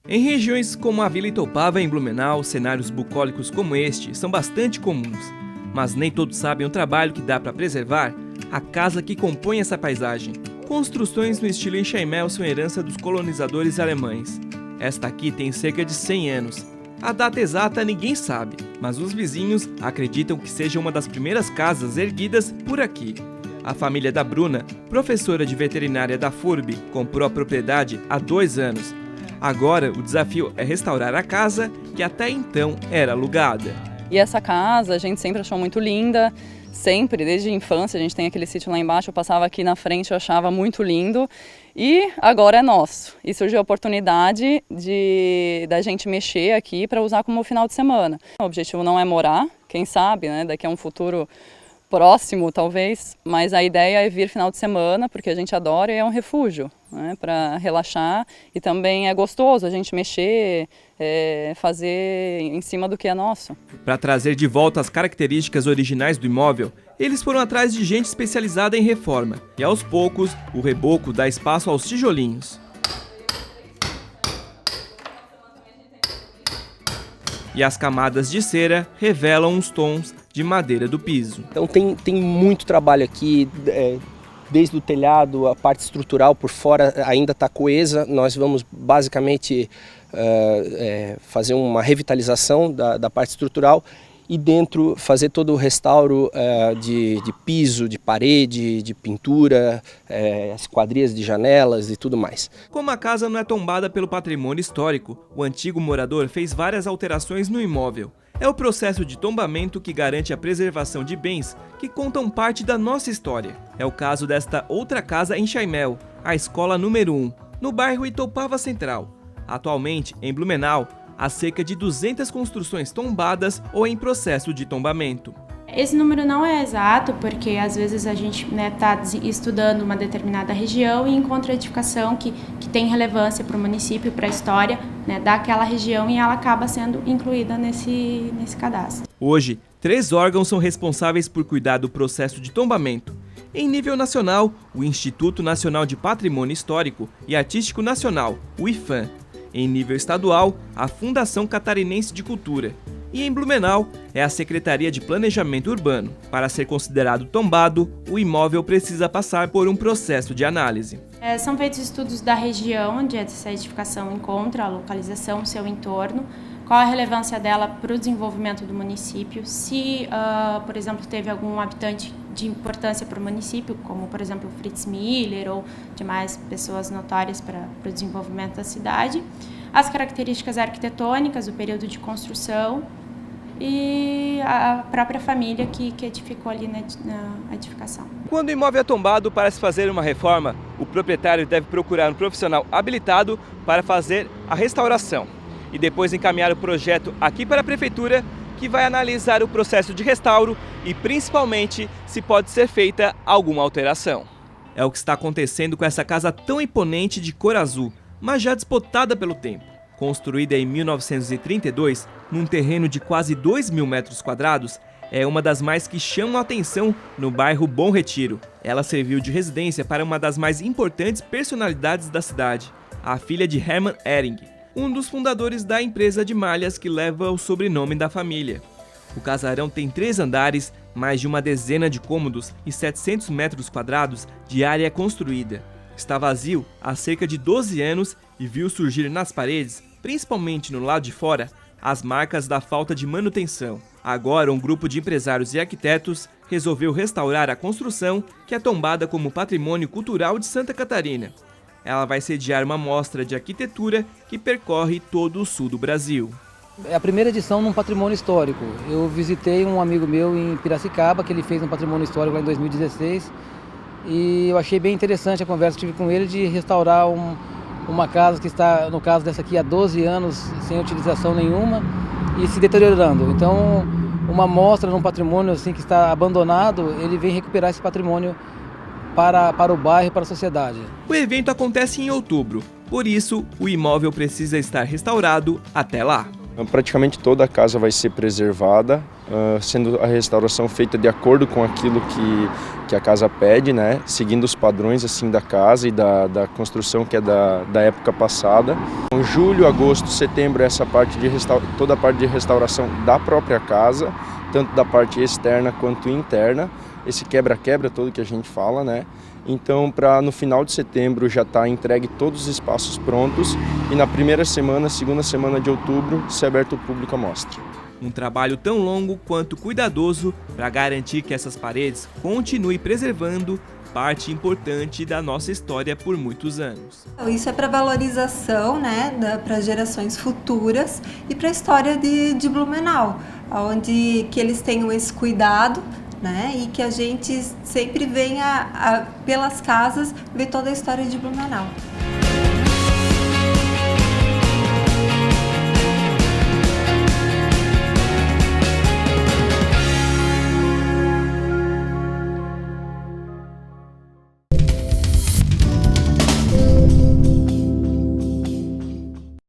Em regiões como a Vila Itoupava, em Blumenau, cenários bucólicos como este são bastante comuns. Mas nem todos sabem o trabalho que dá para preservar a casa que compõe essa paisagem. Construções no estilo enxaimel são herança dos colonizadores alemães. Esta aqui tem cerca de 100 anos. A data exata ninguém sabe, mas os vizinhos acreditam que seja uma das primeiras casas erguidas por aqui. A família da Bruna, professora de veterinária da FURB, comprou a propriedade há 2 anos. Agora, o desafio é restaurar a casa, que até então era alugada. E essa casa a gente sempre achou muito linda, sempre, desde a infância. A gente tem aquele sítio lá embaixo, eu passava aqui na frente, eu achava muito lindo. E agora é nosso. E surgiu a oportunidade da gente mexer aqui para usar como final de semana. O objetivo não é morar, quem sabe, né? Daqui a um futuro próximo, talvez, mas a ideia é vir final de semana, porque a gente adora e é um refúgio, né, para relaxar, e também é gostoso a gente mexer, fazer em cima do que é nosso. Para trazer de volta as características originais do imóvel, eles foram atrás de gente especializada em reforma, e aos poucos o reboco dá espaço aos tijolinhos. E as camadas de cera revelam os tons de madeira do piso. Então tem muito trabalho aqui, desde o telhado, a parte estrutural por fora ainda está coesa. Nós vamos basicamente fazer uma revitalização da parte estrutural e dentro fazer todo o restauro de piso, de parede, de pintura, as quadrias de janelas e tudo mais. Como a casa não é tombada pelo patrimônio histórico, o antigo morador fez várias alterações no imóvel. É o processo de tombamento que garante a preservação de bens que contam parte da nossa história. É o caso desta outra casa em Chaimel, a escola número 1, no bairro Itoupava Central. Atualmente, em Blumenau, há cerca de 200 construções tombadas ou em processo de tombamento. Esse número não é exato, porque às vezes a gente está estudando uma determinada região e encontra edificação que tem relevância para o município, para a história, né, daquela região, e ela acaba sendo incluída nesse cadastro. Hoje, 3 órgãos são responsáveis por cuidar do processo de tombamento. Em nível nacional, o Instituto Nacional de Patrimônio Histórico e Artístico Nacional, o IPHAN. Em nível estadual, a Fundação Catarinense de Cultura. E em Blumenau, é a Secretaria de Planejamento Urbano. Para ser considerado tombado, o imóvel precisa passar por um processo de análise. São feitos estudos da região onde essa edificação encontra, a localização, o seu entorno, qual a relevância dela para o desenvolvimento do município, se, por exemplo, teve algum habitante de importância para o município, como, por exemplo, Fritz Miller ou demais pessoas notórias para o desenvolvimento da cidade, as características arquitetônicas, o período de construção e a própria família que edificou ali na edificação. Quando o imóvel é tombado para se fazer uma reforma, o proprietário deve procurar um profissional habilitado para fazer a restauração e depois encaminhar o projeto aqui para a prefeitura, que vai analisar o processo de restauro e principalmente se pode ser feita alguma alteração. É o que está acontecendo com essa casa tão imponente de cor azul, mas já desbotada pelo tempo. Construída em 1932, num terreno de quase 2.000 metros quadrados, é uma das mais que chamam a atenção no bairro Bom Retiro. Ela serviu de residência para uma das mais importantes personalidades da cidade, a filha de Hermann Ehring, um dos fundadores da empresa de malhas que leva o sobrenome da família. O casarão tem 3 andares, mais de uma dezena de cômodos e 700 metros quadrados de área construída. Está vazio há cerca de 12 anos e viu surgir nas paredes, principalmente no lado de fora, as marcas da falta de manutenção. Agora, um grupo de empresários e arquitetos resolveu restaurar a construção, que é tombada como Patrimônio Cultural de Santa Catarina. Ela vai sediar uma mostra de arquitetura que percorre todo o sul do Brasil. É a primeira edição num patrimônio histórico. Eu visitei um amigo meu em Piracicaba, que ele fez um patrimônio histórico lá em 2016, e eu achei bem interessante a conversa que tive com ele de restaurar uma casa que está, no caso dessa aqui, há 12 anos sem utilização nenhuma e se deteriorando. Então, uma mostra num patrimônio assim, que está abandonado, ele vem recuperar esse patrimônio para o bairro e para a sociedade. O evento acontece em outubro, por isso o imóvel precisa estar restaurado até lá. Praticamente toda a casa vai ser preservada, sendo a restauração feita de acordo com aquilo que a casa pede, né? Seguindo os padrões assim, da casa e da construção que é da época passada. Então, julho, agosto, setembro, toda a parte de restauração da própria casa, tanto da parte externa quanto interna, esse quebra-quebra todo que a gente fala, né? Então, para no final de setembro já estar entregue todos os espaços prontos e na primeira semana, segunda semana de outubro, ser aberto ao público à mostra. Um trabalho tão longo quanto cuidadoso para garantir que essas paredes continuem preservando parte importante da nossa história por muitos anos. Isso é para valorização, né, para gerações futuras e para a história de Blumenau, onde que eles tenham esse cuidado, né, e que a gente sempre venha pelas casas ver toda a história de Blumenau.